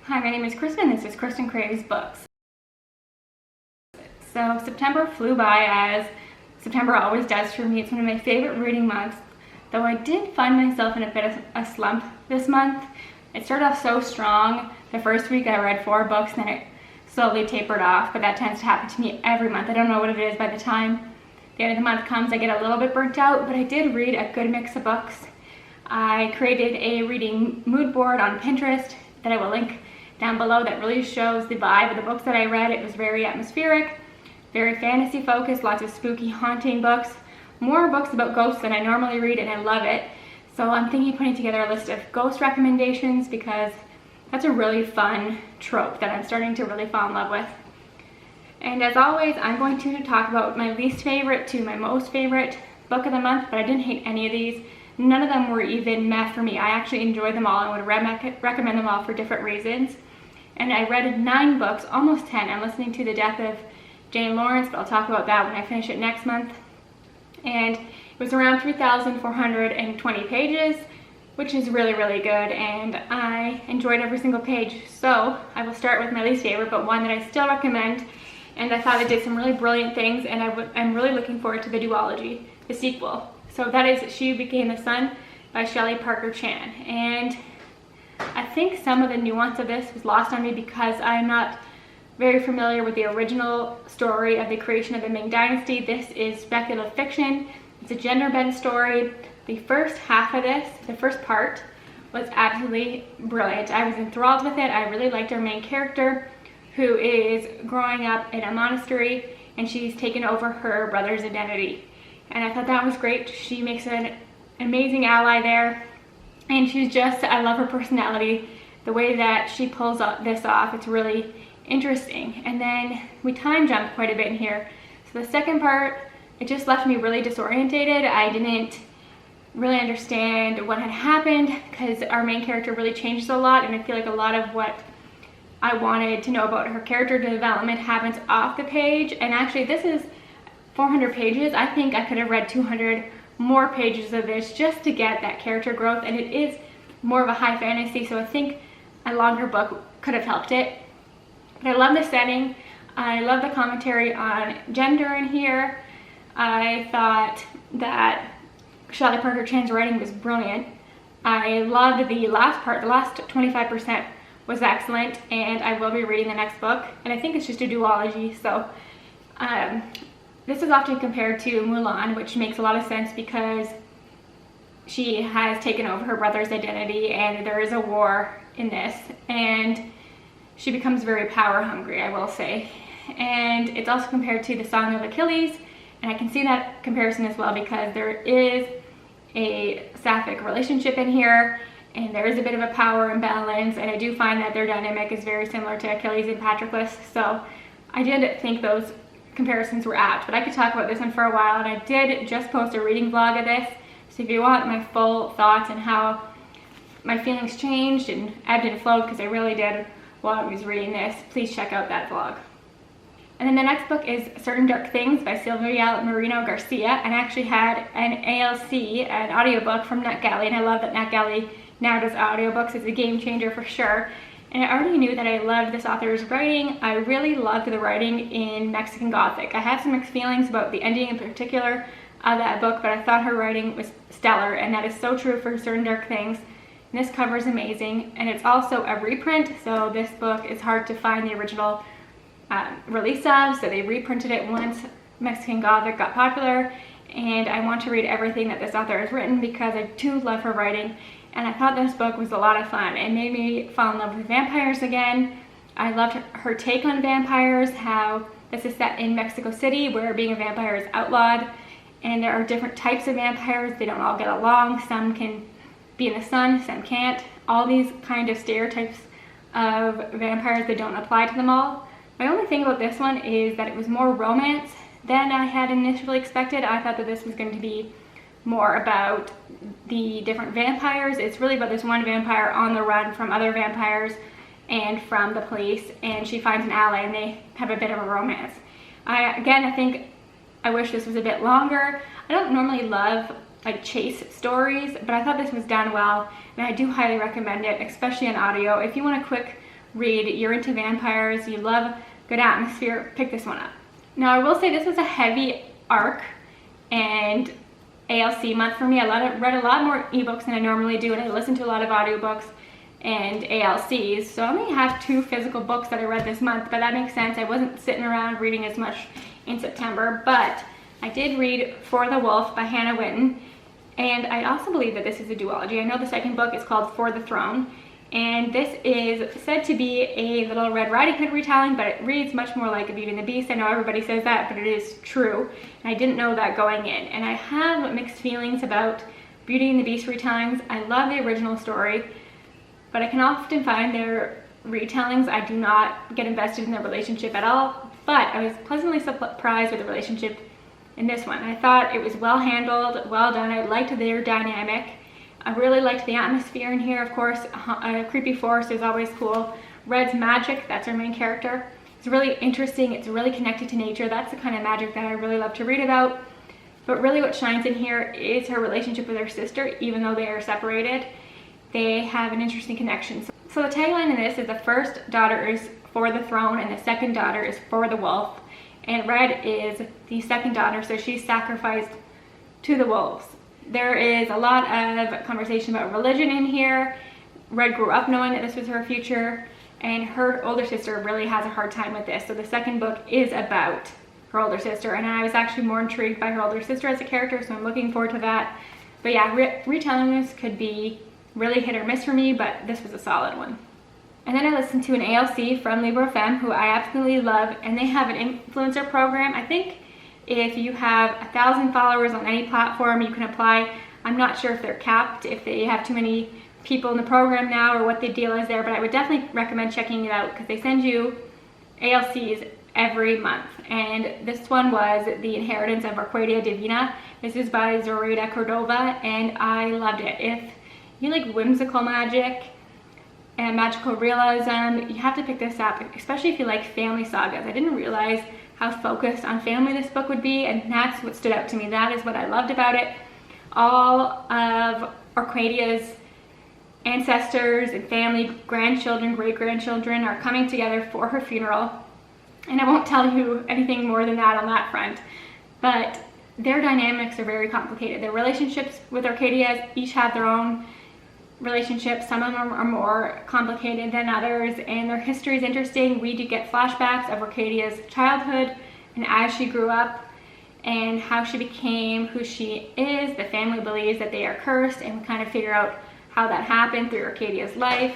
Hi, my name is Kristen. This is Kristen Craves Books. So September flew by, as September always does for me. It's one of my favorite reading months, though I did find myself in a bit of a slump this month. It started off so strong. The first week I read 4 books, then it slowly tapered off, but that tends to happen to me every month. I don't know what it is. By the time the end of the month comes, I get a little bit burnt out, but I did read a good mix of books. I created a reading mood board on Pinterest that I will link down below that really shows the vibe of the books that I read. It was very atmospheric, very fantasy focused, lots of spooky, haunting books, more books about ghosts than I normally read, and I love it. So I'm thinking of putting together a list of ghost recommendations because that's a really fun trope that I'm starting to really fall in love with. And as always, I'm going to talk about my least favorite to my most favorite book of the month, but I didn't hate any of these. None of them were even meh for me. I actually enjoyed them all and would recommend them all for different reasons. And I read 9 books, almost 10. I'm listening to The Death of Jane Lawrence, but I'll talk about that when I finish it next month. And it was around 3,420 pages, which is really, really good, and I enjoyed every single page. So I will start with my least favorite, but one that I still recommend, and I thought it did some really brilliant things, and I'm really looking forward to the duology, the sequel. So that is She Who Became the Sun by Shelley Parker Chan. And I think some of the nuance of this was lost on me because I'm not very familiar with the original story of the creation of the Ming Dynasty. This is speculative fiction. It's a gender-bent story. The first half of this, the first part, was absolutely brilliant. I was enthralled with it. I really liked our main character, who is growing up in a monastery, and she's taken over her brother's identity. And I thought that was great. She makes an amazing ally there. And she's just, I love her personality, the way that she pulls this off. It's really interesting. And then we time jump quite a bit in here. So the second part, it just left me really disorientated. I didn't really understand what had happened because our main character really changes a lot, and I feel like a lot of what I wanted to know about her character development happens off the page. And actually, this is 400 pages. I think I could have read 200 more pages of this just to get that character growth, and it is more of a high fantasy, so I think a longer book could have helped it. But I love the setting. I love the commentary on gender in here. I thought that Shelley Parker Chan's writing was brilliant. I loved the last part. The last 25% was excellent, and I will be reading the next book, and I think it's just a duology, so this is often compared to Mulan, which makes a lot of sense because she has taken over her brother's identity, and there is a war in this, and she becomes very power hungry, I will say. And it's also compared to the Song of Achilles, and I can see that comparison as well because there is a sapphic relationship in here, and there is a bit of a power imbalance, and I do find that their dynamic is very similar to Achilles and Patroclus, so I did think those comparisons were apt. But I could talk about this one for a while, and I did just post a reading vlog of this, so if you want my full thoughts and how my feelings changed and ebbed and flowed, because I really did while I was reading this, please check out that vlog. And then the next book is Certain Dark Things by Silvia Moreno Garcia, and I actually had an ALC, an audiobook from NetGalley, and I love that NetGalley now does audiobooks. It's a game changer for sure. And I already knew that I loved this author's writing. I really loved the writing in Mexican Gothic. I had some mixed feelings about the ending in particular of that book, but I thought her writing was stellar, and that is so true for Certain Dark Things. And this cover is amazing, and it's also a reprint, so this book is hard to find the original release of, so they reprinted it once Mexican Gothic got popular, and I want to read everything that this author has written because I do love her writing. And I thought this book was a lot of fun. It made me fall in love with vampires again. I loved her take on vampires, how this is set in Mexico City where being a vampire is outlawed. And there are different types of vampires. They don't all get along. Some can be in the sun, some can't. All these kind of stereotypes of vampires that don't apply to them all. My only thing about this one is that it was more romance than I had initially expected. I thought that this was going to be more about the different vampires. It's really about this one vampire on the run from other vampires and from the police, and she finds an ally and they have a bit of a romance. I think I wish this was a bit longer. I don't normally love like chase stories, but I thought this was done well, and I do highly recommend it, especially on audio. If you want a quick read, you're into vampires, you love good atmosphere, pick this one up. Now I will say this was a heavy arc and ALC month for me. I read a lot more ebooks than I normally do, and I listened to a lot of audiobooks and ALCs, so I only have 2 physical books that I read this month, but that makes sense. I wasn't sitting around reading as much in September, but I did read For the Wolf by Hannah Witten, and I also believe that this is a duology. I know the second book is called For the Throne, and this is said to be a little Red Riding Hood retelling, but it reads much more like a Beauty and the Beast. I know everybody says that, but it is true, and I didn't know that going in. And I have mixed feelings about Beauty and the Beast retellings. I love the original story, but I can often find their retellings, I do not get invested in their relationship at all, but I was pleasantly surprised with the relationship in this one. I thought it was well handled, well done. I liked their dynamic. I really liked the atmosphere in here, of course. A creepy forest is always cool. Red's magic, that's our main character. It's really interesting, it's really connected to nature. That's the kind of magic that I really love to read about. But really what shines in here is her relationship with her sister, even though they are separated. They have an interesting connection. So the tagline in this is the first daughter is for the throne and the second daughter is for the wolf. And Red is the second daughter, so she's sacrificed to the wolves. There is a lot of conversation about religion in here. Red grew up knowing that this was her future, and her older sister really has a hard time with this. So the second book is about her older sister, and I was actually more intrigued by her older sister as a character, so I'm looking forward to that. But yeah, retelling this could be really hit or miss for me, but this was a solid one. And then I listened to an ALC from Libro Femme, who I absolutely love, and they have an influencer program. I think if you have 1,000 followers on any platform, you can apply. I'm not sure if they're capped, if they have too many people in the program now, or what the deal is there, but I would definitely recommend checking it out because they send you ALCs every month. And this one was The Inheritance of Arcadia Divina. This is by Zoraida Cordova, and I loved it. If you like whimsical magic and magical realism, you have to pick this up, especially if you like family sagas. I didn't realize how focused on family this book would be, and that's what stood out to me. That is what I loved about it. All of Arcadia's ancestors and family, grandchildren, great-grandchildren are coming together for her funeral, and I won't tell you anything more than that on that front, but their dynamics are very complicated. Their relationships with Arcadia each have their own relationships. Some of them are more complicated than others, and their history is interesting. We do get flashbacks of Arcadia's childhood and as she grew up and how she became who she is. The family believes that they are cursed, and we kind of figure out how that happened through Arcadia's life.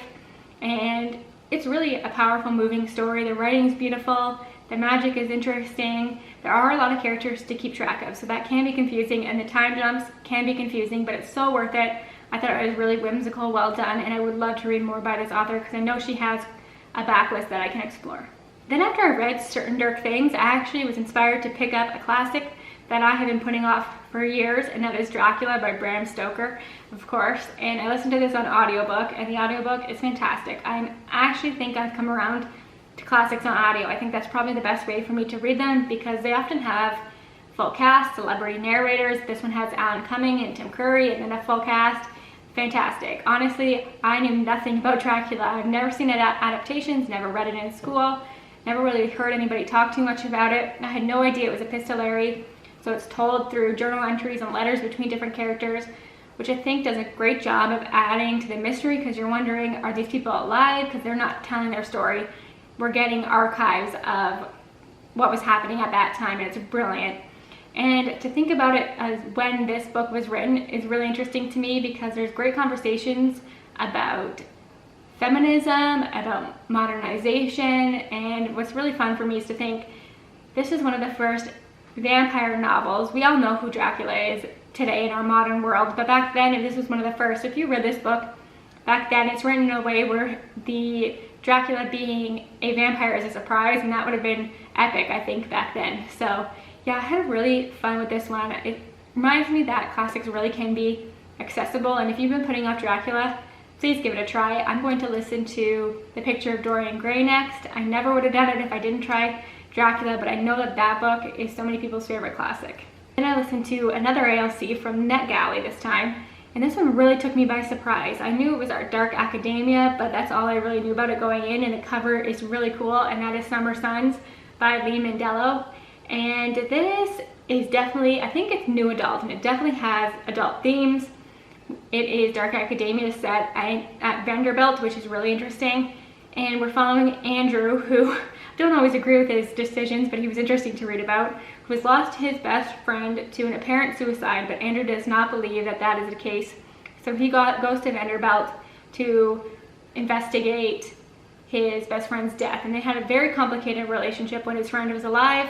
And it's really a powerful, moving story. The writing's beautiful, the magic is interesting. There are a lot of characters to keep track of, so that can be confusing, and the time jumps can be confusing, but it's so worth it. I thought it was really whimsical, well done, and I would love to read more by this author because I know she has a backlist that I can explore. Then after I read Certain Dark Things, I actually was inspired to pick up a classic that I have been putting off for years, and that is Dracula by Bram Stoker, of course. And I listened to this on audiobook, and the audiobook is fantastic. I actually think I've come around to classics on audio. I think that's probably the best way for me to read them because they often have full cast, celebrity narrators. This one has Alan Cumming and Tim Curry, and then a full cast. Fantastic. Honestly, I knew nothing about Dracula. I've never seen it adaptations, never read it in school, never really heard anybody talk too much about it. I had no idea it was epistolary, so it's told through journal entries and letters between different characters, which I think does a great job of adding to the mystery because you're wondering, are these people alive? Because they're not telling their story. We're getting archives of what was happening at that time, and it's brilliant. And to think about it as when this book was written is really interesting to me because there's great conversations about feminism, about modernization, and what's really fun for me is to think this is one of the first vampire novels. We all know who Dracula is today in our modern world, but back then this was one of the first. If you read this book back then, it's written in a way where the Dracula being a vampire is a surprise, and that would have been epic, I think, back then. So yeah, I had really fun with this one. It reminds me that classics really can be accessible, and if you've been putting off Dracula, please give it a try. I'm going to listen to The Picture of Dorian Gray next. I never would have done it if I didn't try Dracula, but I know that that book is so many people's favorite classic. Then I listened to another ALC from NetGalley this time, And this one really took me by surprise. I knew it was our dark academia, but that's all I really knew about it going in, and the cover is really cool, and that is Summer Suns by Lee Mandello. And this is definitely, I think it's new adult, and it definitely has adult themes. It is dark academia set at Vanderbilt, which is really interesting. And we're following Andrew, who I don't always agree with his decisions, but he was interesting to read about, who has lost his best friend to an apparent suicide, but Andrew does not believe that that is the case. So he goes to Vanderbilt to investigate his best friend's death. And they had a very complicated relationship when his friend was alive,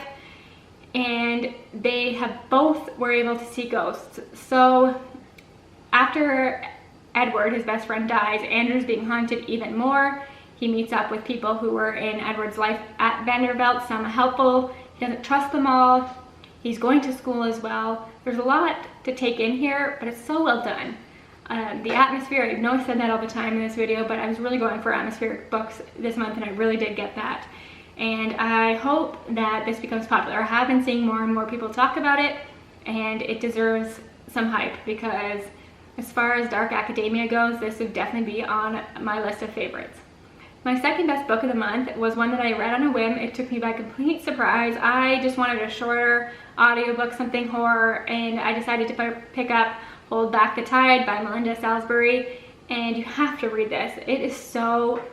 and they both were able to see ghosts. So after Edward, his best friend, dies, Andrew's being haunted even more. He meets up with people who were in Edward's life at Vanderbilt, some helpful. He doesn't trust them all. He's going to school as well. There's a lot to take in here, but it's so well done. The atmosphere, I know I said that all the time in this video, but I was really going for atmospheric books this month, and I really did get that. And I hope that this becomes popular. I have been seeing more and more people talk about it, and it deserves some hype, because as far as dark academia goes, this would definitely be on my list of favorites. My second best book of the month was one that I read on a whim. It took me by complete surprise. I just wanted a shorter audiobook, something horror, and I decided to pick up Hold Back the Tide by Melinda Salisbury, and you have to read this. It is so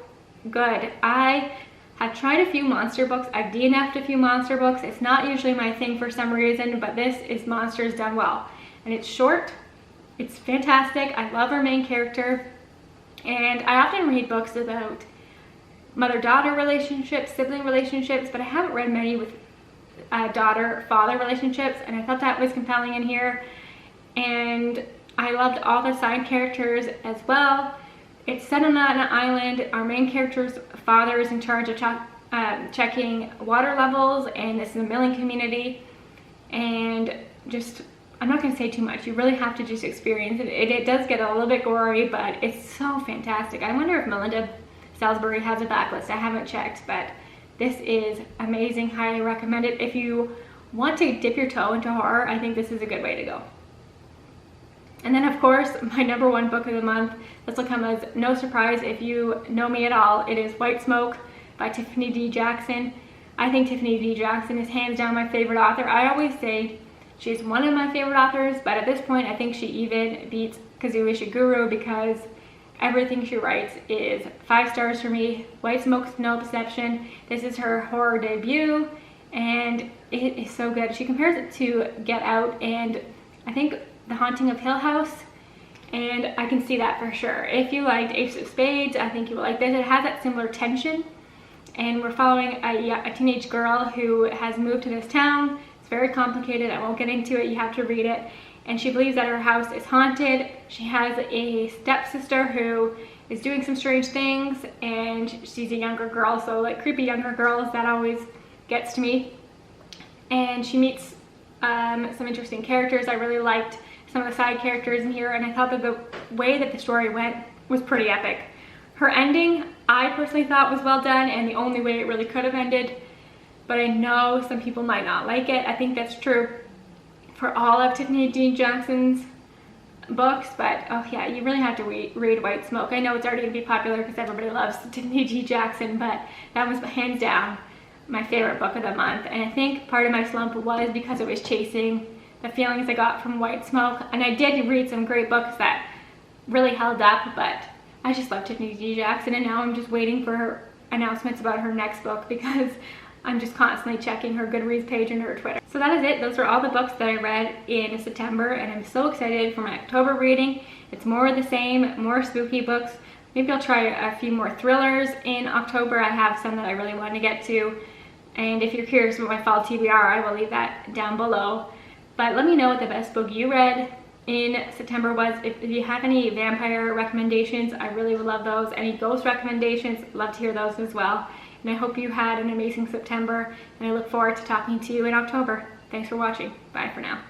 good. I have tried a few monster books. I've DNF'd a few monster books. It's not usually my thing for some reason, but this is monsters done well. And it's short. It's fantastic. I love our main character. And I often read books about mother-daughter relationships, sibling relationships, but I haven't read many with daughter-father relationships, and I thought that was compelling in here. And I loved all the side characters as well. It's set on an island. Our main character's father is in charge of checking water levels, and this is a milling community. And just, I'm not going to say too much. You really have to just experience it. It does get a little bit gory, but it's so fantastic. I wonder if Melinda Salisbury has a backlist. I haven't checked, but this is amazing. Highly recommend it. If you want to dip your toe into horror, I think this is a good way to go. And then, of course, my number one book of the month. This will come as no surprise if you know me at all. It is White Smoke by Tiffany D. Jackson. I think Tiffany D. Jackson is hands down my favorite author. I always say she's one of my favorite authors, but at this point, I think she even beats Kazuo Ishiguro, because everything she writes is 5 stars for me. White Smoke's no exception. This is her horror debut, and it is so good. She compares it to Get Out and I think The Haunting of Hill House, and I can see that for sure. If you liked Ace of Spades, I think you will like this. It has that similar tension, and we're following a teenage girl who has moved to this town. It's very complicated. I won't get into it. You have to read it. And she believes that her house is haunted. She has a stepsister who is doing some strange things, and she's a younger girl, so like creepy younger girls, that always gets to me. And she meets some interesting characters. I really liked some of the side characters in here, and I thought that the way that the story went was pretty epic. Her ending, I personally thought was well done, and the only way it really could have ended, but I know some people might not like it. I think that's true for all of Tiffany D. Jackson's books, but oh yeah, you really have to read White Smoke. I know it's already going to be popular because everybody loves Tiffany D. Jackson, but that was hands down my favorite book of the month. And I think part of my slump was because it was chasing the feelings I got from White Smoke. And I did read some great books that really held up, but I just love Tiffany D. Jackson, and now I'm just waiting for her announcements about her next book, because I'm just constantly checking her Goodreads page and her Twitter. So that is it. Those are all the books that I read in September, and I'm so excited for my October reading. It's more of the same, more spooky books. Maybe I'll try a few more thrillers in October. I have some that I really want to get to. And if you're curious about my fall TBR, I will leave that down below. But let me know what the best book you read in September was. If you have any vampire recommendations, I really would love those. Any ghost recommendations, love to hear those as well. And I hope you had an amazing September, and I look forward to talking to you in October. Thanks for watching. Bye for now.